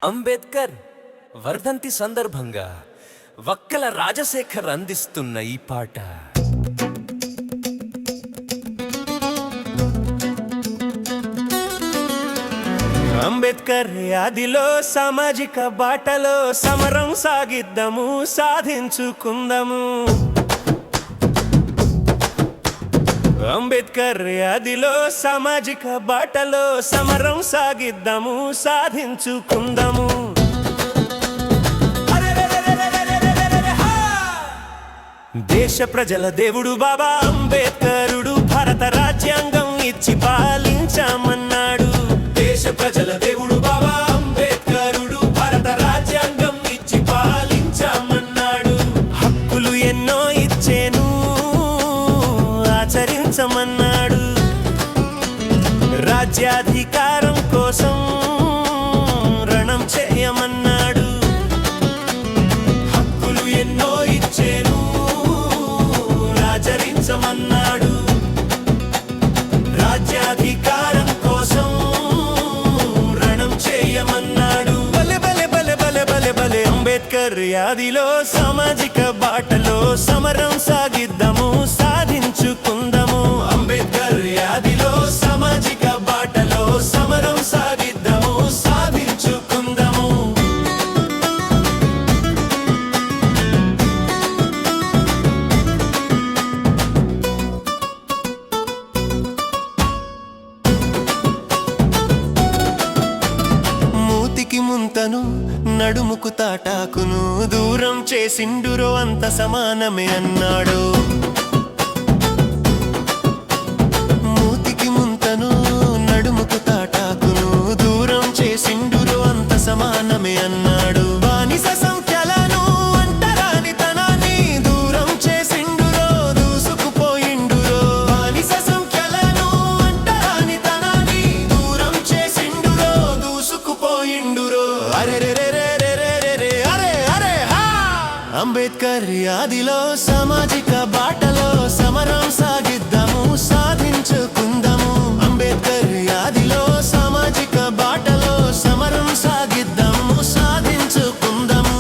అంబేద్కర్ వర్ధంతి సందర్భంగా వక్కల రాజశేఖర్ అందిస్తున్న ఈ పాట. అంబేద్కర్ యాదిలో సామాజిక బాటలో సమరం సాగిద్దాము, సాధించుకుందాము. అంబేద్కర్ యాదిలో సామాజిక బాటలో సమరం సాగిద్దాము, సాధించుకుందాము. దేశ ప్రజల దేవుడు బాబా అంబేద్కరుడు భారత రాజ్యాంగం ఇచ్చి పాలించామన్నాడు. దేశ ప్రజల దేవుడు బాబా అంబేద్కరుడు భారత రాజ్యాంగం ఇచ్చి పాలించామన్నాడు. హక్కులు ఎన్నో ఇచ్చేను, ఆచరించమన్నాడు. రాజ్యాధికారం కోసం రణం చేయమన్నాడు. హక్కులు ఎన్నో ఇచ్చేను, ఆచరించమన్నాడు. రాజ్యాధికారం కోసం రణం చేయమన్నాడు. బలే బలే బలే బలే బలే బలే అంబేద్కర్ యాదిలో సామాజిక బాటలో సమరం సాగిద్దాము, సాధించుకుందాము. అంబేద్కర్ యాదిలో సామాజిక బాటలో సమరం సాగిద్దాము, సాధించుకుందాము. మూతికి ముంతను నడుముకు తాటాకును దూరం చేసిండురో అంత సమానమే అన్నాడు. మూతికి ముంతను నడుముకు తాటాకును దూరం చేసిండురో అంత సమానమే అన్నాడు. బానిస సంఖ్యలను అంటరానితనాన్ని దూరం చేసిండురో, దూసుకుపోయిండురో. బానిస సంఖ్యలను అంటరానితనాన్ని దూరం చేసిండురో, దూసుకుపోయిండురో. అంబేద్కర్ యాదిలో సామాజిక బాటలో సమరం సాగిద్దాము, సాధించుకుందాము. అంబేద్కర్ యాదిలో సామాజిక బాటలో సమరం సాగిద్దాము, సాధించుకుందాము.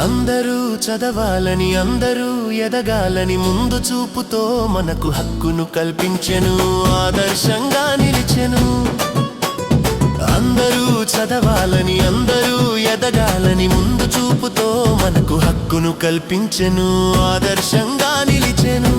అందరూ చదవాలని, అందరూ ఎదగాలని ముందు చూపుతో మనకు హక్కును కల్పించెను, ఆదర్శంగా నిలిచెను. అందరూ చదవాలని, అందరూ ఎదగాలని ముందు చూపుతో మనకు హక్కును కల్పించెను, ఆదర్శంగా నిలిచెను.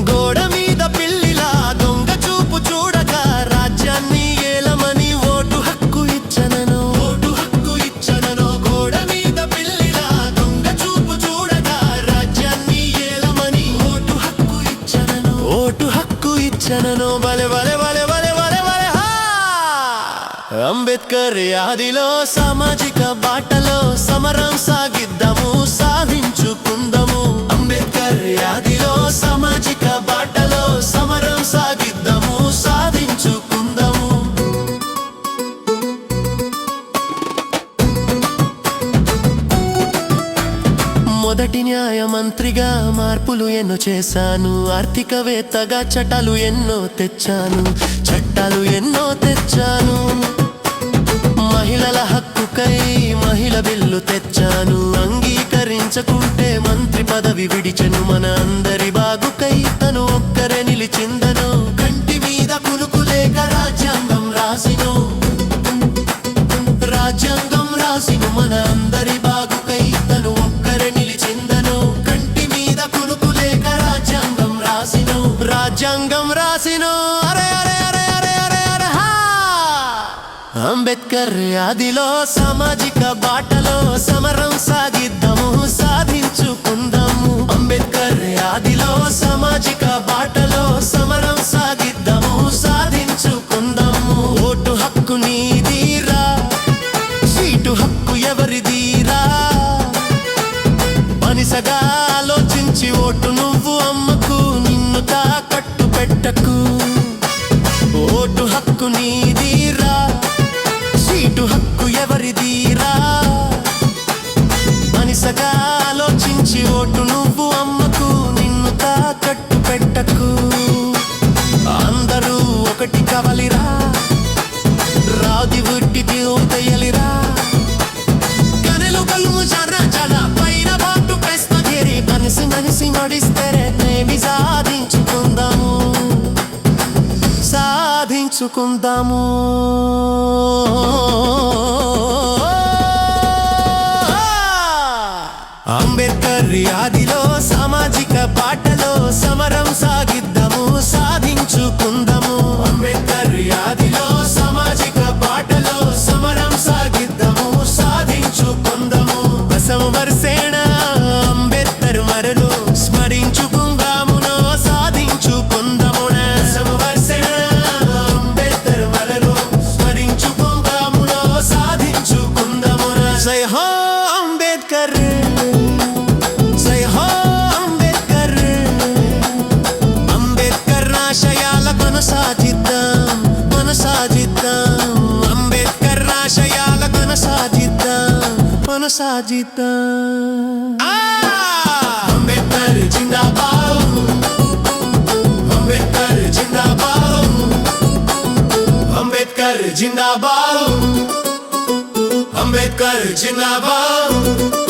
గోడ మీద పిల్లిలా దొంగ చూపు చూడక రాజ్యాన్ని ఏలమని ఓటు హక్కు ఇచ్చనను, ఓటు హక్కు ఇచ్చనను. గోడ మీద పిల్లిలా దొంగ చూపు చూడక రాజ్యాన్ని ఏలమని ఓటు హక్కు ఇచ్చనను, ఓటు హక్కు ఇచ్చనను. బలే బలే బలే బలే బలే బలే హా! అంబేద్కర్ యాదిలో సామాజిక బాటలో సమరం సాగిద్దాము, సాధించుకుందాము. అంబేద్కర్ యాదిలో సామాజిక బాటలో సమరం సాగిద్దాము, సాధించుకుందాము. మొదటి న్యాయమంత్రిగా మార్పులు ఎన్నో చేశాను, ఆర్థికవేత్తగా చట్టాలు ఎన్నో తెచ్చాను, చట్టాలు ఎన్నో తెచ్చాను. మహిళల హక్కుకై మహిళ బిల్లు తెచ్చాను, అంగీకరించకుంటే మంత్రి పదవి విడిచెను. మన అందరి బాగుకై తను ఒక్కరే నిలిచిందను, కంటి మీద కునుకు లేక రాజ్యాంగం రాసిను, రాజ్యాంగం రాసిను. మన అందరి బాగుకై తను ఒక్కరే నిలిచిందను, కంటి మీద కునుకు లేక రాజ్యాంగం రాసిను, రాజ్యాంగం రాసిను. అరే అరే అరే అరే అరే అరే హా! అంబేద్కర్ యాదిలో సామాజిక బాటలో సమరం సాగిద్దాము, సాధించుకుందాము. అంబేద్కర్ యాదిలో సామాజిక బాటలో సమరం సాగిద్దాము, సాధించుకుందాము. ఓటు హక్కు నీదిరా, సీటు హక్కు ఎవరిదిరా. బానిసగా ఆలోచించి ఓటు నువ్వు అమ్మకు, నిన్ను తాకట్టు పెట్టకు. ఓటు హక్కు నీదిరా, సీటు హక్కు ఎవరిదిరా. సాధించుకుందాము. అంబేద్కర్ ఆదిలో సామాజిక బాటలో సమరం సాగిద్దాము, సాధించుకుందాము. అంబేద్కర్ ఆదిలో సామాజిక బాటలో సమరం సాగిద్దాము, సాధించుకుందాము. బసవ వరసేన అంబేద్కర్ మరలో స్మరించుకుందామునో, సాధించుకుందామున. బసవ వరసేన అంబేద్కర్ మరలో స్మరించుకుందామునో, సాధించుకుందామున. జై హో అంబేద్కర్, జై హో అంబేద్కర్. అంబేద్కర్ ఆశయాల కొనసాగిద్దాం, కొనసాగిద్దాం. అంబేద్కర్ ఆశయాల కొనసాగిద్దాం, కొనసాగిద్దాం. అంబేద్కర్ జిందాబాద్, అంబేద్కర్ జిందాబాద్, అంబేద్కర్ జిందాబాద్, అంబేద్కర్ జిందాబాద్.